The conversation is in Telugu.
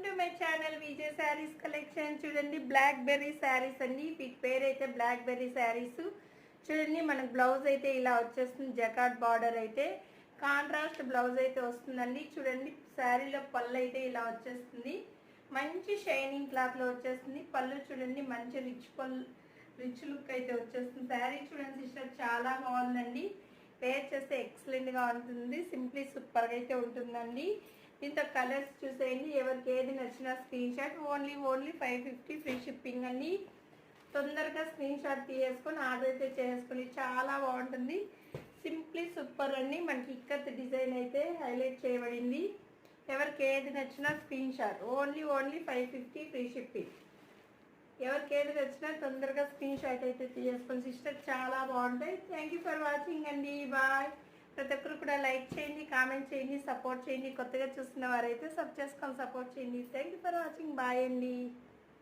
To my channel Vijay saris collection. చూడండి బ్లాక్ బెర్రీ శారీస్ అండి. వీటి పేరు అయితే బ్లాక్ బెర్రీ శారీస్. చూడండి మనకు బ్లౌజ్ అయితే ఇలా వచ్చేస్తుంది. జకాట్ బార్డర్ అయితే కాంట్రాస్ట్ బ్లౌజ్ అయితే వస్తుందండి. చూడండి శారీలో పళ్ళు అయితే ఇలా వచ్చేస్తుంది. మంచి షైనింగ్ క్లాత్లో వచ్చేస్తుంది. పళ్ళు చూడండి మంచి రిచ్ లుక్ అయితే వచ్చేస్తుంది. శారీ చూడండి సిస్టర్ చాలా బాగుందండి. వేర్ చేస్తే ఎక్సలెంట్గా ఉంటుంది. సింప్లీ సూపర్గా అయితే ఉంటుందండి. దీంతో కలర్స్ చూసేయండి. ఎవరికి ఏది నచ్చినా screen shot. Only 550 free shipping అండి. తొందరగా స్క్రీన్ షాట్ తీసేసుకొని ఆర్డర్ అయితే చేసుకొని చాలా బాగుంటుంది. సింప్లీ సూపర్ అండి. మనకి ఇక్కత్ డిజైన్ అయితే హైలైట్ చేయబడింది. ఎవరికి ఏది నచ్చినా screen shot. Only 550 free shipping. ఎవరికి ఏది నచ్చినా తొందరగా స్క్రీన్ షాట్ అయితే తీసేసుకొని సిస్టర్ చాలా బాగుంటాయి. థ్యాంక్ యూ ఫర్ వాచింగ్ అండి. బాయ్. ప్రతి ఒక్కరు కూడా లైక్ చేయండి, కామెంట్ చేయండి, సపోర్ట్ చేయండి. కొత్తగా చూస్తున్న వారైతే సబ్ చేసుకొని సపోర్ట్ చేయండి. Thank you for watching. Bye అండి.